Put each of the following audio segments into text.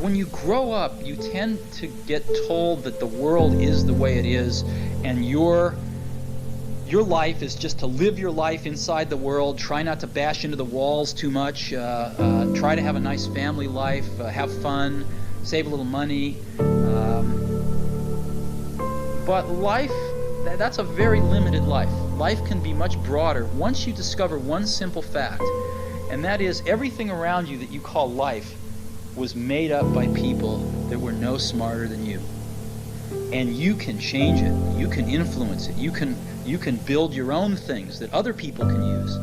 When you grow up, you tend to get told that the world is the way it is, and your life is just to live your life inside the world, try not to bash into the walls too much, try to have a nice family life, have fun, save a little money. But life, that's a very limited life. Life can be much broader once you discover one simple fact, and that is everything around you that you call life was made up by people that were no smarter than you. And you can change it, you can influence it, you can build your own things that other people can use.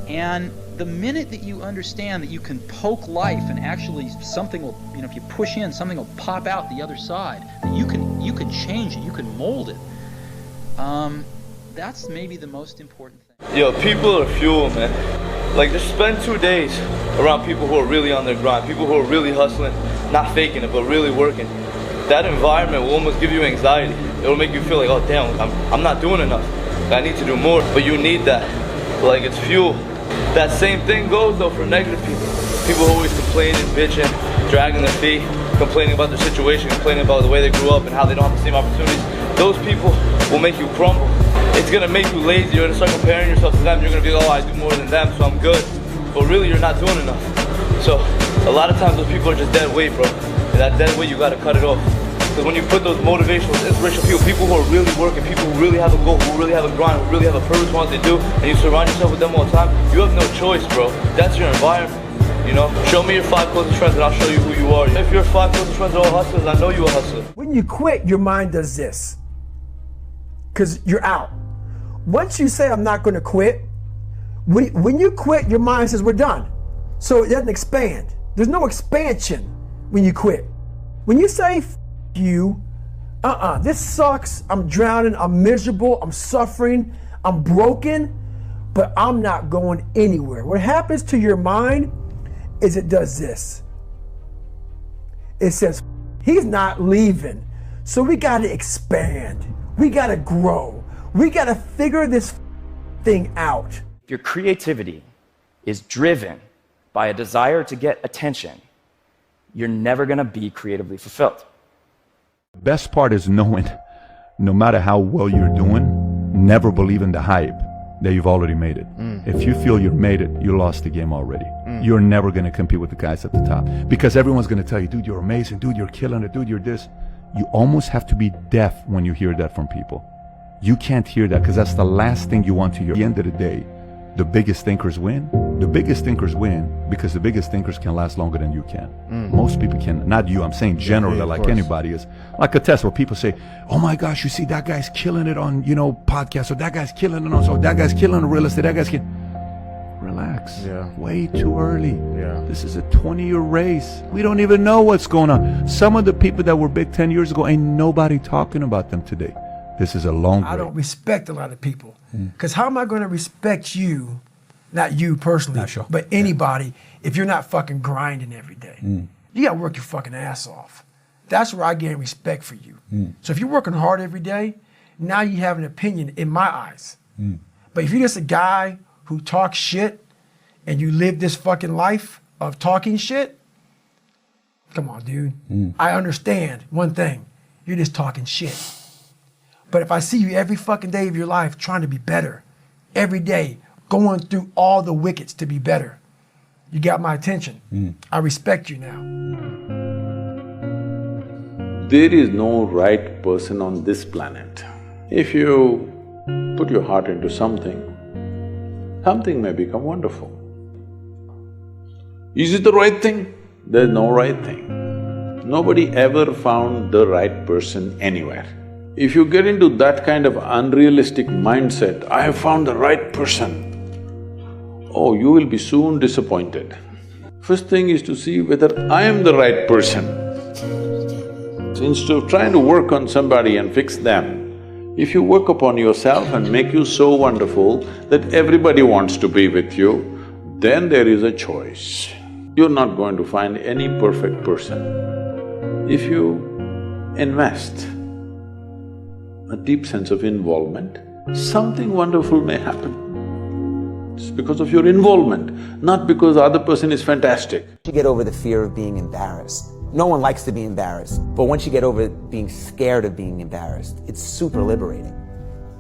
And the minute that you understand that you can poke life and actually something will, if you push in, something will pop out the other side, that you can change it, you can mold it. That's maybe the most important thing. Yo, people are fuel, man. Like, just spend 2 days around people who are really on their grind, people who are really hustling, not faking it, but really working. That environment will almost give you anxiety. It will make you feel like, oh damn, I'm not doing enough. I need to do more. But you need that. Like, it's fuel. That same thing goes though for negative people. People who always complaining, bitching, dragging their feet, complaining about their situation, complaining about the way they grew up and how they don't have the same opportunities. Those people will make you crumble. It's gonna make you lazy. You're gonna start comparing yourself to them. You're gonna be like, oh, I do more than them, so I'm good. But really, you're not doing enough. So a lot of times those people are just dead weight, bro. And that dead weight, you gotta cut it off. Because when you put those motivational, inspirational people who are really working, people who really have a goal, who really have a grind, who really have a purpose on what they do, and you surround yourself with them all the time, you have no choice, bro. That's your environment. Show me your 5 closest friends and I'll show you who you are. If your 5 closest friends are all hustlers, I know you're a hustler. When you quit, your mind does this. Because you're out. Once you say, I'm not going to quit, when you quit, your mind says, we're done. So it doesn't expand. There's no expansion when you quit. When you say, F you, this sucks, I'm drowning, I'm miserable, I'm suffering, I'm broken, but I'm not going anywhere. What happens to your mind is it does this. It says, he's not leaving. So we got to expand. We got to grow. We got to figure this thing out. Your creativity is driven by a desire to get attention. You're never going to be creatively fulfilled. The best part is knowing, no matter how well you're doing, never believe in the hype that you've already made it. If you feel you've made it, you lost the game already. You're never going to compete with the guys at the top. Because everyone's going to tell you, dude, you're amazing. Dude, you're killing it. Dude, you're this. You almost have to be deaf when you hear that from people. You can't hear that because that's the last thing you want to hear. At the end of the day, the biggest thinkers win. The biggest thinkers win because the biggest thinkers can last longer than you can. Most people can, not you, I'm saying general, that like anybody is. Like a test where people say, oh my gosh, you see that guy's killing it on, podcasts, or that guy's killing it on, so that guy's killing real estate, that guy's killing. Relax. Yeah. Way too early. Yeah. This is a 20-year race. We don't even know what's going on. Some of the people that were big 10 years ago, ain't nobody talking about them today. This is a long I don't respect a lot of people. Because how am I going to respect you, not you personally, but anybody, if you're not fucking grinding every day? You got to work your fucking ass off. That's where I gain respect for you. So if you're working hard every day, now you have an opinion in my eyes. But if you're just a guy who talks shit and you live this fucking life of talking shit, come on, dude. I understand one thing. You're just talking shit. But if I see you every fucking day of your life trying to be better, every day, going through all the wickets to be better, you got my attention. I respect you now. There is no right person on this planet. If you put your heart into something, something may become wonderful. Is it the right thing? There's no right thing. Nobody ever found the right person anywhere. If you get into that kind of unrealistic mindset, I have found the right person, oh, you will be soon disappointed. First thing is to see whether I am the right person. So instead of trying to work on somebody and fix them, if you work upon yourself and make you so wonderful that everybody wants to be with you, then there is a choice. You're not going to find any perfect person. If you invest a deep sense of involvement, something wonderful may happen. It's because of your involvement, not because the other person is fantastic. You get over the fear of being embarrassed. No one likes to be embarrassed, but once you get over being scared of being embarrassed, it's super liberating.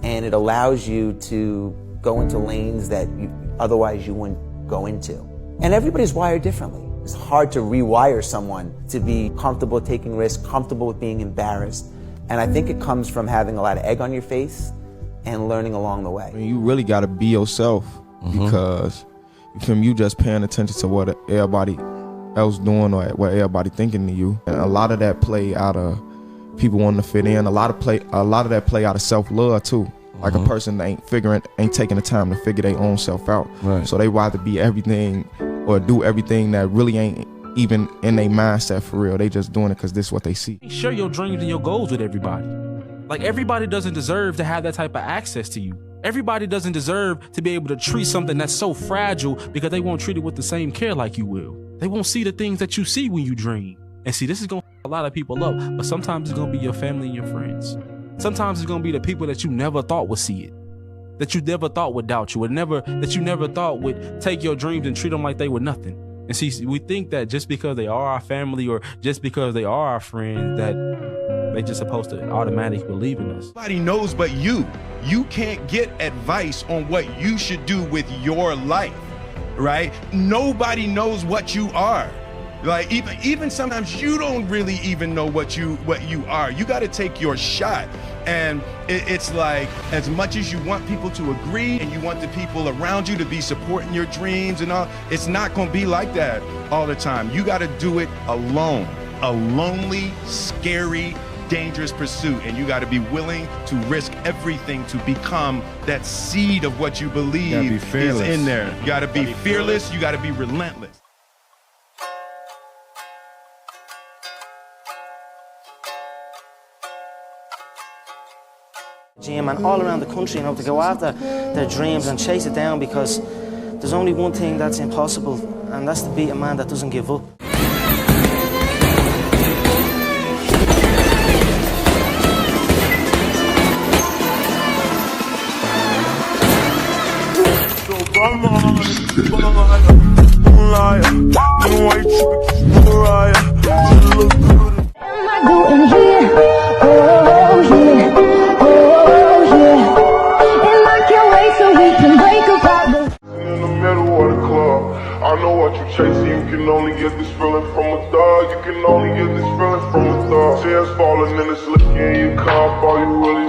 And it allows you to go into lanes that otherwise you wouldn't go into. And everybody's wired differently. It's hard to rewire someone to be comfortable taking risks, comfortable with being embarrassed. And I think it comes from having a lot of egg on your face and learning along the way. I mean, you really gotta be yourself, because from you just paying attention to what everybody else doing or what everybody thinking to you. And a lot of that play out of people wanting to fit in. A lot of that play out of self-love too. Like a person that ain't taking the time to figure their own self out. Right. So they rather be everything or do everything that really ain't even in their mindset for real. They just doing it because this is what they see. Share your dreams and your goals with everybody. Like, everybody doesn't deserve to have that type of access to you. Everybody doesn't deserve to be able to treat something that's so fragile because they won't treat it with the same care like you will. They won't see the things that you see when you dream. And see, this is going to a lot of people up, but sometimes it's going to be your family and your friends. Sometimes it's going to be the people that you never thought would see it, that you never thought would doubt you, that you never thought would take your dreams and treat them like they were nothing. And see, we think that just because they are our family or just because they are our friends, that they just supposed to automatically believe in us. Nobody knows but you. You can't get advice on what you should do with your life, right? Nobody knows what you are. Like, even sometimes you don't really even know what you are. You got to take your shot. And it's like, as much as you want people to agree and you want the people around you to be supporting your dreams and all, it's not going to be like that all the time. You got to do it alone. A lonely, scary, dangerous pursuit. And you got to be willing to risk everything to become that seed of what you believe is in there. You got to be fearless. You got to be relentless. Gym and all around the country, you know, to go after their dreams and chase it down, because there's only one thing that's impossible, and that's to beat a man that doesn't give up. I know what you chasing, you can only get this feeling from a thug. You can only get this feeling from a thug. Tears falling and it's looking, you can't fall, you really